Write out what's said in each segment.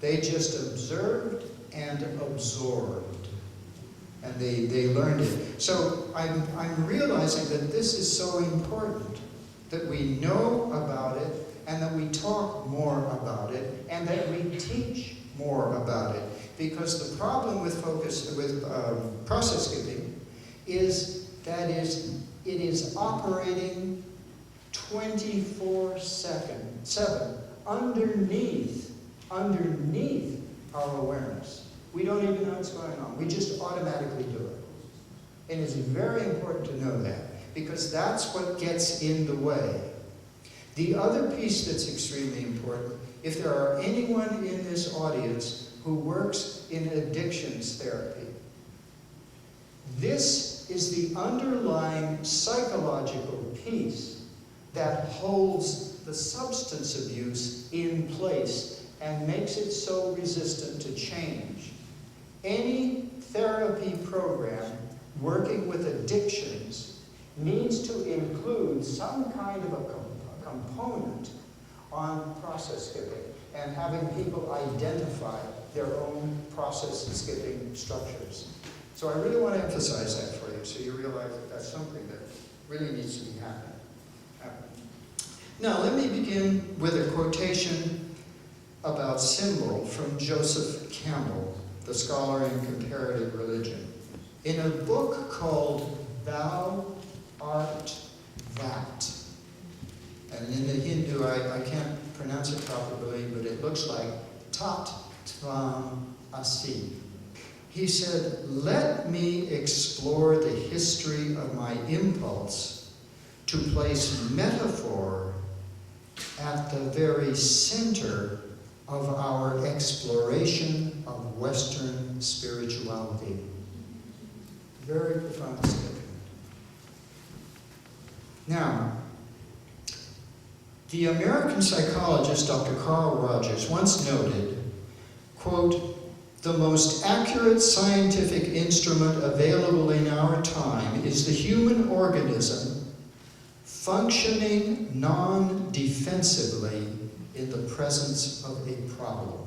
They just observed and absorbed. And they learned it. So I'm realizing that this is so important, that we know about it, and that we talk more about it, and that we teach more about it. Because the problem with process skipping is that it is operating 24/7 underneath our awareness. We don't even know what's going on. We just automatically do it. And it's very important to know that, because that's what gets in the way. The other piece that's extremely important, if there are anyone in this audience who works in addictions therapy, this is the underlying psychological piece that holds the substance abuse in place and makes it so resistant to change. Any therapy program working with addictions needs to include some kind of a component on process skipping and having people identify their own process skipping structures. So I really want to emphasize that for you, so you realize that that's something that really needs to be happening. Now, let me begin with a quotation about symbol from Joseph Campbell, the scholar in comparative religion, in a book called Thou Art That. And in the Hindu, I can't pronounce it properly, but it looks like Tat Tvam Asi. He said, "Let me explore the history of my impulse to place metaphor at the very center of our exploration of Western spirituality." Very profound statement. Now, the American psychologist Dr. Carl Rogers once noted, quote, "The most accurate scientific instrument available in our time is the human organism functioning non-defensively in the presence of a problem."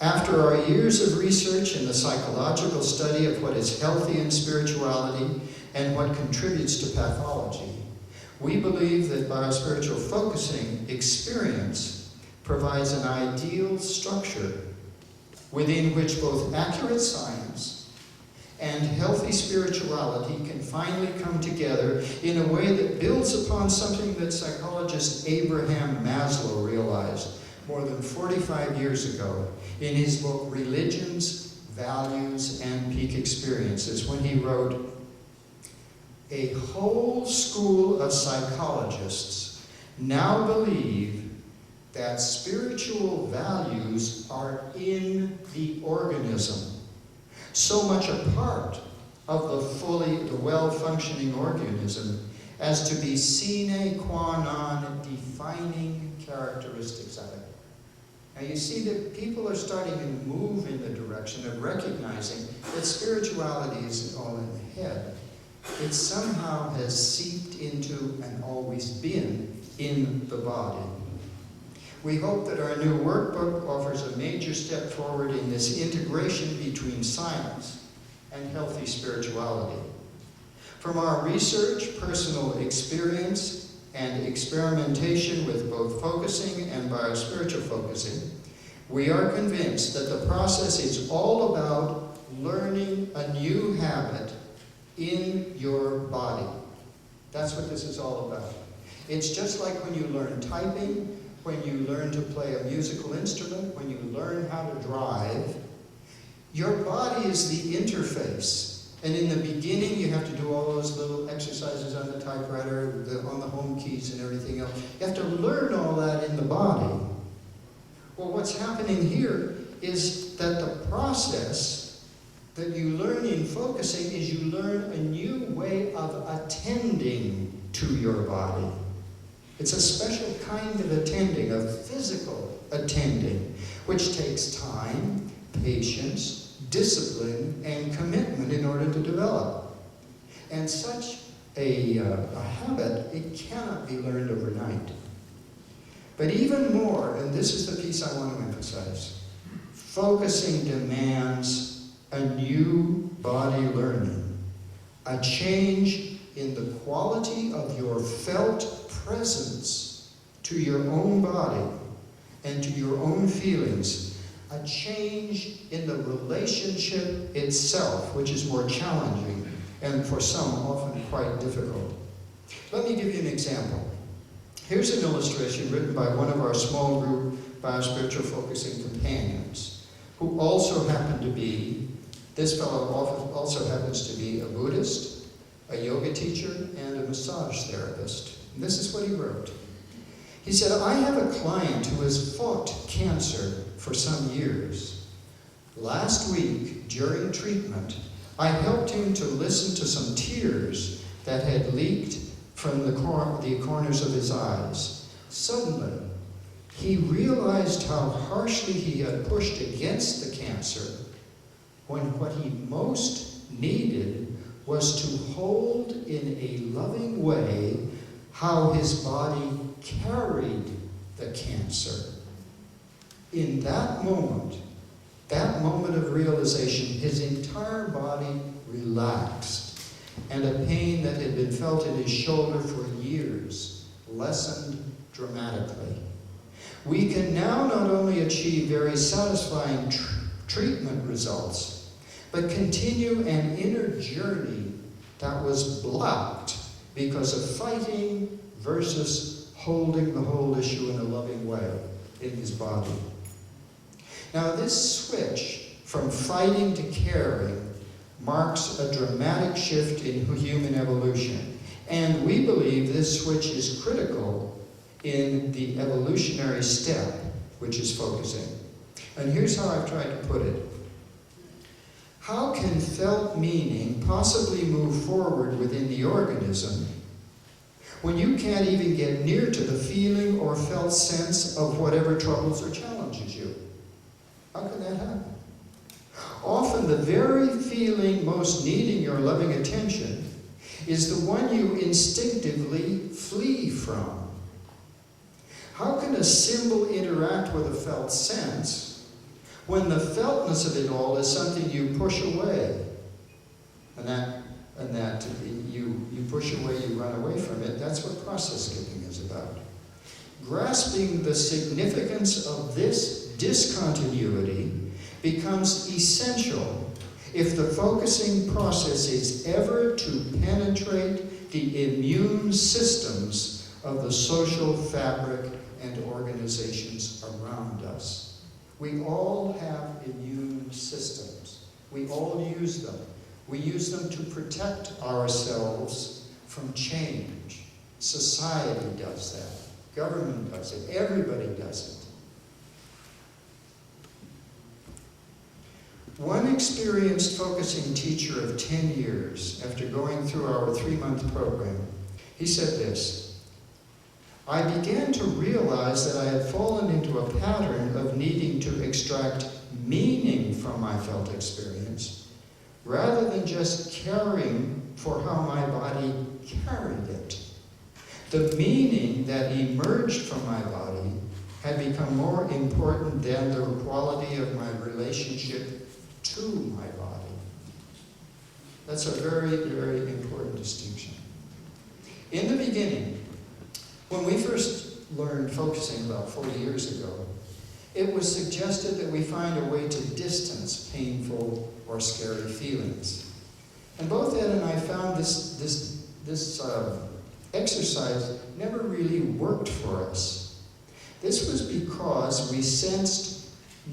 After our years of research in the psychological study of what is healthy in spirituality and what contributes to pathology, we believe that BioSpiritual focusing experience provides an ideal structure within which both accurate science and healthy spirituality can finally come together in a way that builds upon something that psychologist Abraham Maslow realized more than 45 years ago in his book Religions, Values, and Peak Experiences, when he wrote, "A whole school of psychologists now believe that spiritual values are in the organism, so much a part of the well-functioning organism as to be sine qua non defining characteristics of it." Now you see that people are starting to move in the direction of recognizing that spirituality isn't all in the head. It somehow has seeped into and always been in the body. We hope that our new workbook offers a major step forward in this integration between science and healthy spirituality. From our research, personal experience, and experimentation with both focusing and BioSpiritual focusing, we are convinced that the process is all about learning a new habit in your body. That's what this is all about. It's just like when you learn typing, when you learn to play a musical instrument, when you learn how to drive. Your body is the interface. And in the beginning, you have to do all those little exercises on the typewriter, on the home keys and everything else. You have to learn all that in the body. Well, what's happening here is that the process that you learn in focusing is you learn a new way of attending to your body. It's a special kind of attending, a physical attending, which takes time, patience, discipline, and commitment in order to develop. And such a habit, it cannot be learned overnight. But even more, and this is the piece I want to emphasize, Focusing demands a new body learning, a change in the quality of your felt presence to your own body and to your own feelings, a change in the relationship itself, which is more challenging and for some often quite difficult. Let me give you an example. Here's an illustration written by one of our small group BioSpiritual Focusing Companions, who also happened to be, this fellow also happens to be a Buddhist, a yoga teacher, and a massage therapist. And this is what he wrote. He said, I have a client who has fought cancer for some years. Last week, during treatment, I helped him to listen to some tears that had leaked from the corners of his eyes. Suddenly, he realized how harshly he had pushed against the cancer when what he most needed was to hold in a loving way how his body carried the cancer. In that moment of realization, his entire body relaxed, and a pain that had been felt in his shoulder for years lessened dramatically. We can now not only achieve very satisfying treatment results, but continue an inner journey that was blocked because of fighting versus holding the whole issue in a loving way in his body. Now, this switch from fighting to caring marks a dramatic shift in human evolution, and we believe this switch is critical in the evolutionary step, which is focusing. And here's how I've tried to put it. How can felt meaning possibly move forward within the organism when you can't even get near to the feeling or felt sense of whatever troubles or challenges you? How can that happen? Often the very feeling most needing your loving attention is the one you instinctively flee from. How can a symbol interact with a felt sense when the feltness of it all is something you push away? And that you push away, you run away from it. That's what process skipping is about. Grasping the significance of this discontinuity becomes essential if the focusing process is ever to penetrate the immune systems of the social fabric and organizations around us. We all have immune systems. We all use them. We use them to protect ourselves from change. Society does that. Government does it. Everybody does it. One experienced focusing teacher of 10 years, after going through our 3-month program, he said this: I began to realize that I had fallen into a pattern of needing to extract meaning from my felt experience, rather than just caring for how my body carried it. The meaning that emerged from my body had become more important than the quality of my relationship to my body. That's a very, very important distinction. In the beginning, when we first learned focusing about 40 years ago, it was suggested that we find a way to distance painful or scary feelings. And both Ed and I found this exercise never really worked for us. This was because we sensed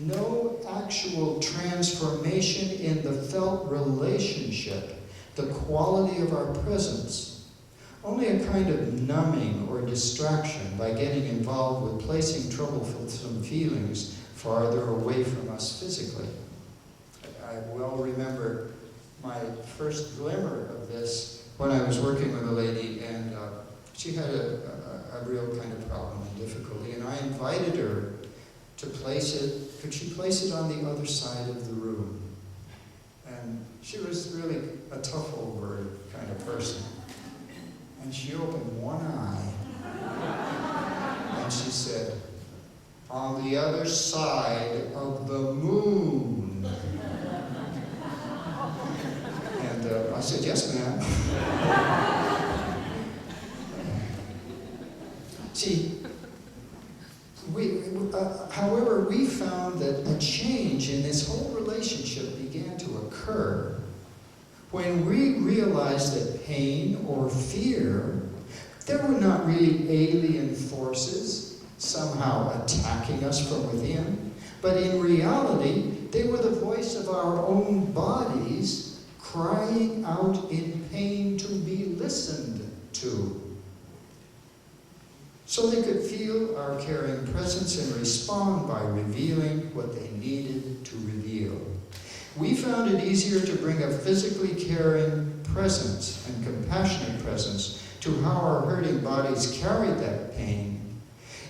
no actual transformation in the felt relationship, the quality of our presence. Only a kind of numbing or distraction by getting involved with placing troublesome feelings farther away from us physically. I well remember my first glimmer of this when I was working with a lady, and she had a real kind of problem and difficulty, and I invited her to place it. Could she place it on the other side of the room? And she was really a tough old bird kind of person. And she opened one eye and she said, on the other side of the moon. And I said, yes, ma'am. See, however, we found that a change in this whole relationship began to occur when we realized that pain or fear, there were not really alien forces somehow attacking us from within, but in reality, they were the voice of our own bodies crying out in pain to be listened to. So they could feel our caring presence and respond by revealing what they needed to reveal. We found it easier to bring a physically caring presence and compassionate presence to how our hurting bodies carried that pain,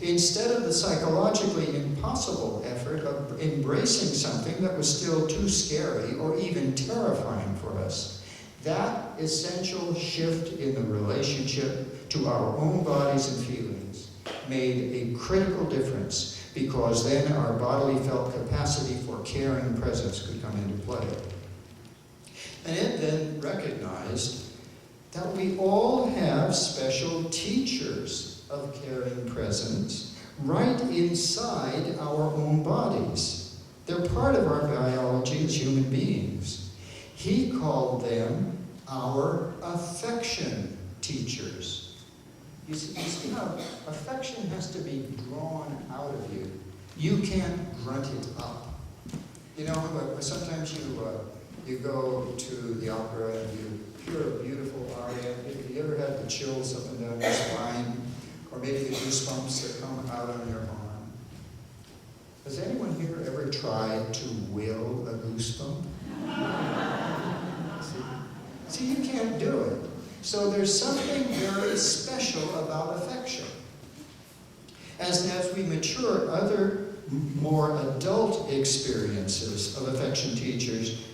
instead of the psychologically impossible effort of embracing something that was still too scary or even terrifying for us. That essential shift in the relationship to our own bodies and feelings made a critical difference, because then our bodily felt capacity for caring presence could come into play. And it then recognized that we all have special teachers of caring presence right inside our own bodies. They're part of our biology as human beings. He called them our affection teachers. You see how affection has to be drawn out of you. You can't grunt it up. You know, sometimes you go to the opera and you hear a beautiful aria. Have you ever had the chills up and down your spine? Or maybe the goosebumps that come out on your arm? Has anyone here ever tried to will a goosebump? See, you can't do it. So there's something very special about affection. As we mature, other more adult experiences of affection teachers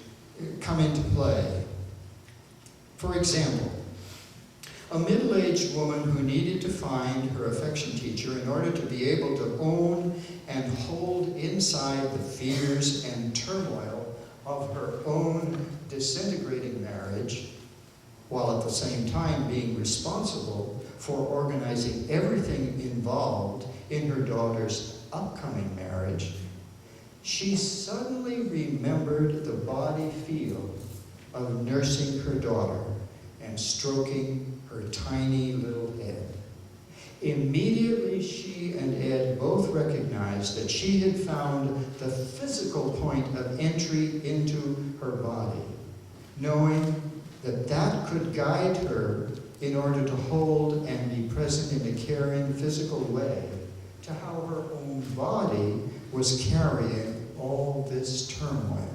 come into play. For example, a middle-aged woman who needed to find her affection teacher in order to be able to own and hold inside the fears and turmoil of her own disintegrating marriage, while at the same time being responsible for organizing everything involved in her daughter's upcoming marriage, she suddenly remembered the body feel of nursing her daughter and stroking her tiny little head. Immediately, she and Ed both recognized that she had found the physical point of entry into her body, knowing that could guide her in order to hold and be present in a caring physical way to how her own body was carrying all this turmoil.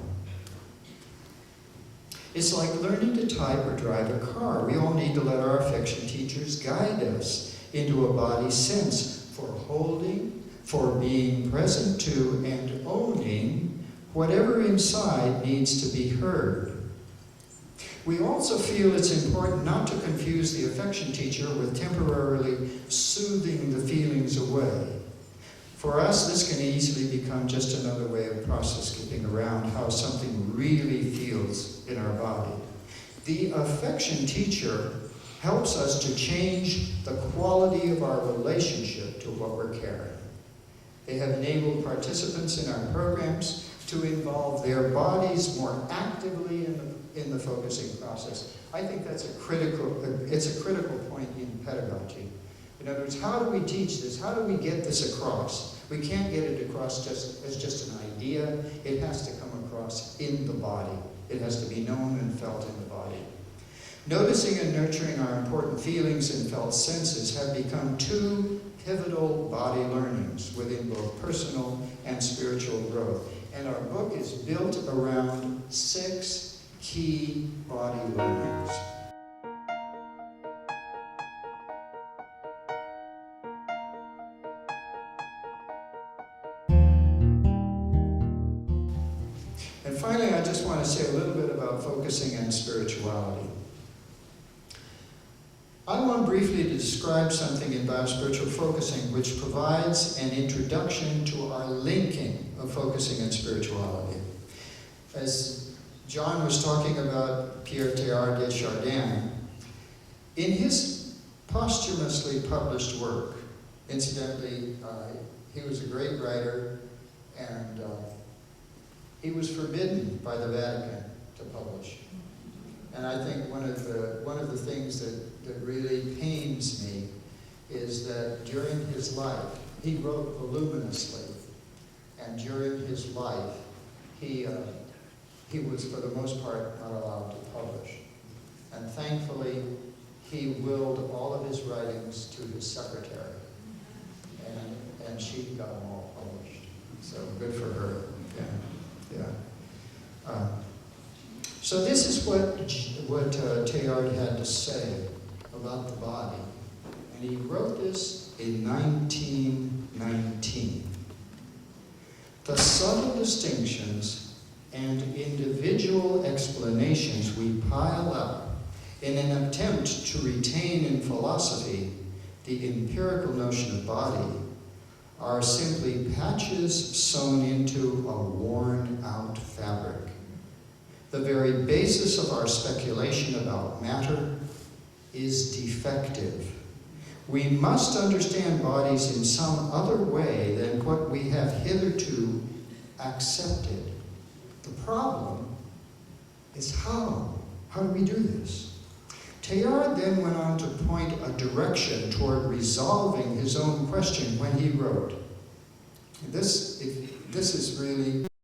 It's like learning to type or drive a car. We all need to let our affection teachers guide us into a body sense for holding, for being present to, and owning whatever inside needs to be heard. We also feel it's important not to confuse the affection teacher with temporarily soothing the feelings away. For us, this can easily become just another way of skipping around how something really feels in our body. The affection teacher helps us to change the quality of our relationship to what we're carrying. They have enabled participants in our programs to involve their bodies more actively in the focusing process. I think it's a critical point in pedagogy. In other words, how do we teach this? How do we get this across? We can't get it across as just an idea. It has to come across in the body. It has to be known and felt in the body. Noticing and nurturing our important feelings and felt senses have become two pivotal body learnings within both personal and spiritual growth. And our book is built around 6 key body learnings. And finally, I just want to say a little bit about focusing and spirituality. I want briefly to describe something in BioSpiritual focusing which provides an introduction to our linking of focusing and spirituality. As John was talking about Pierre Teilhard de Chardin, in his posthumously published work, incidentally, he was a great writer, and he was forbidden by the Vatican to publish. And I think one of the things that really pains me is that during his life, he wrote voluminously, and during his life, he was for the most part not allowed to publish. And thankfully, he willed all of his writings to his secretary, and she got them all published. So good for her. Yeah. So this is what Teilhard had to say about the body. And he wrote this in 1919. The subtle distinctions and individual explanations we pile up in an attempt to retain in philosophy the empirical notion of body are simply patches sewn into a worn-out fabric. The very basis of our speculation about matter is defective. We must understand bodies in some other way than what we have hitherto accepted. The problem is how. How do we do this? Teilhard then went on to point a direction toward resolving his own question when he wrote. This is really